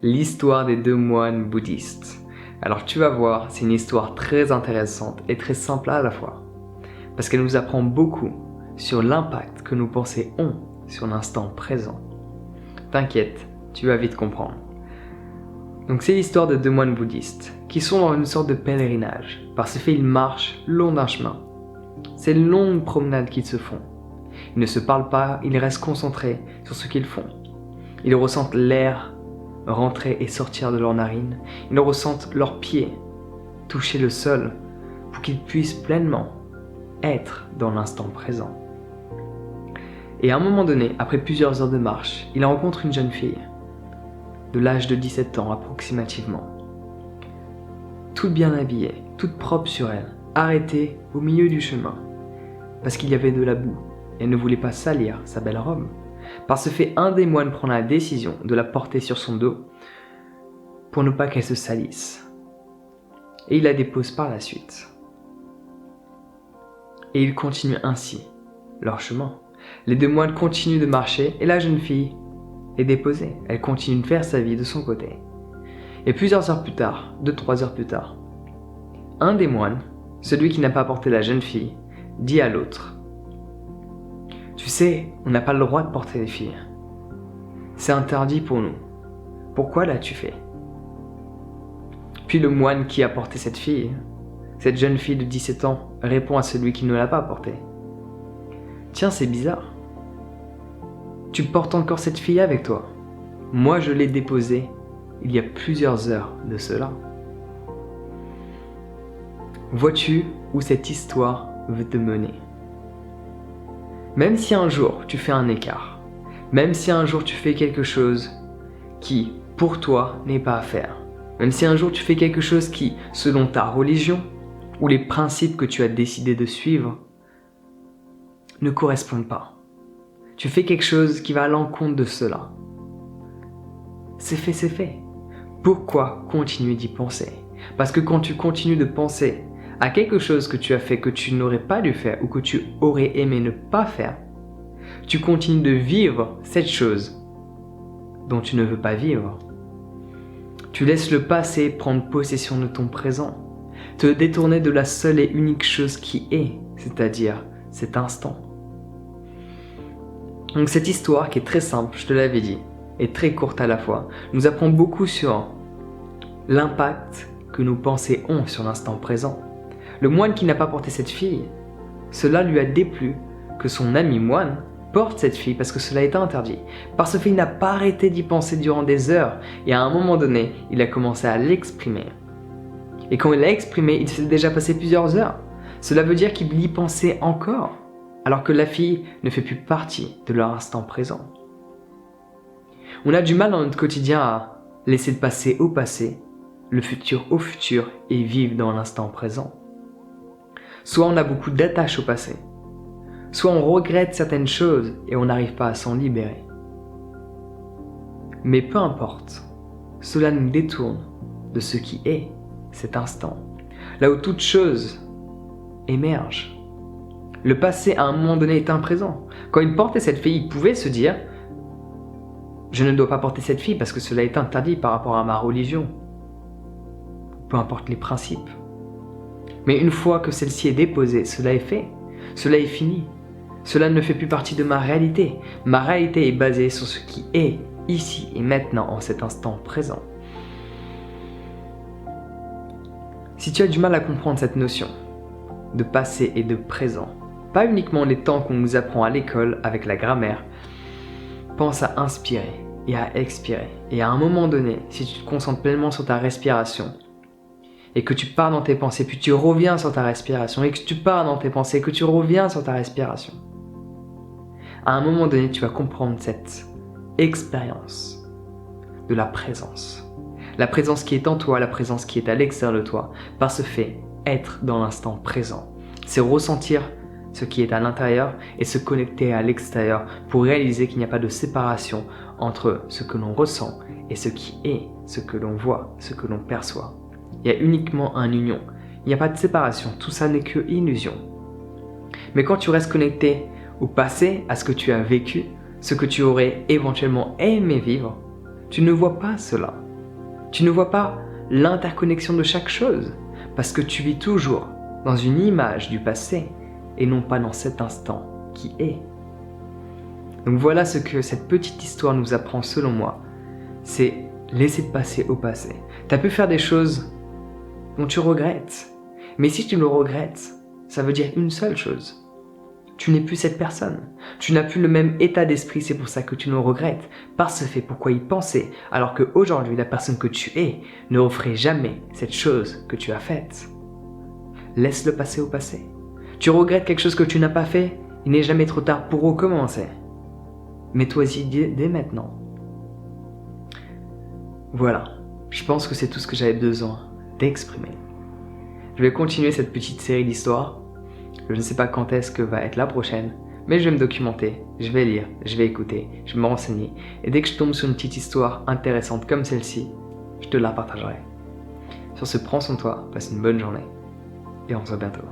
L'histoire des deux moines bouddhistes. Alors tu vas voir, c'est une histoire très intéressante et très simple à la fois. Parce qu'elle nous apprend beaucoup sur l'impact que nos pensées ont sur l'instant présent. T'inquiète, tu vas vite comprendre. Donc c'est l'histoire de deux moines bouddhistes qui sont dans une sorte de pèlerinage. Par ce fait, ils marchent le long d'un chemin. C'est une longue promenade qu'ils se font. Ils ne se parlent pas, ils restent concentrés sur ce qu'ils font. Ils ressentent l'air rentrer et sortir de leurs narines. Ils ressentent leurs pieds toucher le sol pour qu'ils puissent pleinement être dans l'instant présent. Et à un moment donné, après plusieurs heures de marche, ils rencontrent une jeune fille de l'âge de 17 ans approximativement, toute bien habillée, toute propre sur elle, arrêtée au milieu du chemin parce qu'il y avait de la boue et elle ne voulait pas salir sa belle robe. Par ce fait, un des moines prend la décision de la porter sur son dos pour ne pas qu'elle se salisse. Et il la dépose par la suite. Et ils continuent ainsi leur chemin. Les deux moines continuent de marcher et la jeune fille est déposée. Elle continue de faire sa vie de son côté. Et plusieurs heures plus tard, 2-3 heures plus tard, un des moines, celui qui n'a pas porté la jeune fille, dit à l'autre: tu sais, on n'a pas le droit de porter les filles. C'est interdit pour nous. Pourquoi l'as-tu fait? Puis le moine qui a porté cette fille, cette jeune fille de 17 ans, répond à celui qui ne l'a pas portée: tiens, c'est bizarre. Tu portes encore cette fille avec toi. Moi, je l'ai déposée il y a plusieurs heures de cela. Vois-tu où cette histoire veut te mener? Même si un jour tu fais un écart, même si un jour tu fais quelque chose qui, pour toi, n'est pas à faire, même si un jour tu fais quelque chose qui, selon ta religion ou les principes que tu as décidé de suivre, ne correspondent pas. Tu fais quelque chose qui va à l'encontre de cela. C'est fait, c'est fait. Pourquoi continuer d'y penser? Parce que quand tu continues de penser à quelque chose que tu as fait que tu n'aurais pas dû faire ou que tu aurais aimé ne pas faire, tu continues de vivre cette chose dont tu ne veux pas vivre. Tu laisses le passé prendre possession de ton présent, te détourner de la seule et unique chose qui est, c'est-à-dire cet instant. Donc cette histoire qui est très simple, je te l'avais dit, et très courte à la fois, nous apprend beaucoup sur l'impact que nos pensées ont sur l'instant présent. Le moine qui n'a pas porté cette fille, cela lui a déplu que son ami moine porte cette fille parce que cela est interdit. Par ce fait, il n'a pas arrêté d'y penser durant des heures et à un moment donné, il a commencé à l'exprimer. Et quand il l'a exprimé, il s'est déjà passé plusieurs heures. Cela veut dire qu'il y pensait encore, alors que la fille ne fait plus partie de leur instant présent. On a du mal dans notre quotidien à laisser le passé au passé, le futur au futur et vivre dans l'instant présent. Soit on a beaucoup d'attaches au passé, soit on regrette certaines choses et on n'arrive pas à s'en libérer. Mais peu importe, cela nous détourne de ce qui est cet instant, là où toute chose émerge. Le passé à un moment donné est un présent. Quand il portait cette fille, il pouvait se dire: je ne dois pas porter cette fille parce que cela est interdit par rapport à ma religion. Peu importe les principes. Mais une fois que celle-ci est déposée, cela est fait, cela est fini. Cela ne fait plus partie de ma réalité. Ma réalité est basée sur ce qui est ici et maintenant en cet instant présent. Si tu as du mal à comprendre cette notion de passé et de présent, pas uniquement les temps qu'on nous apprend à l'école avec la grammaire, pense à inspirer et à expirer. Et à un moment donné, si tu te concentres pleinement sur ta respiration, et que tu pars dans tes pensées, puis tu reviens sur ta respiration, et que tu pars dans tes pensées, et que tu reviens sur ta respiration, à un moment donné, tu vas comprendre cette expérience de la présence. La présence qui est en toi, la présence qui est à l'extérieur de toi, par ce fait, être dans l'instant présent. C'est ressentir ce qui est à l'intérieur et se connecter à l'extérieur pour réaliser qu'il n'y a pas de séparation entre ce que l'on ressent et ce qui est, ce que l'on voit, ce que l'on perçoit. Il y a uniquement une union. Il n'y a pas de séparation. Tout ça n'est que illusion. Mais quand tu restes connecté au passé, à ce que tu as vécu, ce que tu aurais éventuellement aimé vivre, tu ne vois pas cela. Tu ne vois pas l'interconnexion de chaque chose, parce que tu vis toujours dans une image du passé et non pas dans cet instant qui est. Donc voilà ce que cette petite histoire nous apprend selon moi, c'est laisser passer au passé. Tu as pu faire des choses dont tu regrettes, mais si tu le regrettes, ça veut dire une seule chose. Tu n'es plus cette personne. Tu n'as plus le même état d'esprit, c'est pour ça que tu le regrettes. Par ce fait, pourquoi y penser, alors qu'aujourd'hui, la personne que tu es ne referait jamais cette chose que tu as faite. Laisse-le passer au passé. Tu regrettes quelque chose que tu n'as pas fait, il n'est jamais trop tard pour recommencer. Mets-toi-y dès maintenant. Voilà, je pense que c'est tout ce que j'avais besoin d'exprimer. Je vais continuer cette petite série d'histoires. Je ne sais pas quand est-ce que va être la prochaine, mais je vais me documenter, je vais lire, je vais écouter, je vais me renseigner, et dès que je tombe sur une petite histoire intéressante comme celle-ci, je te la partagerai. Sur ce, prends soin de toi, passe une bonne journée, et on se voit bientôt.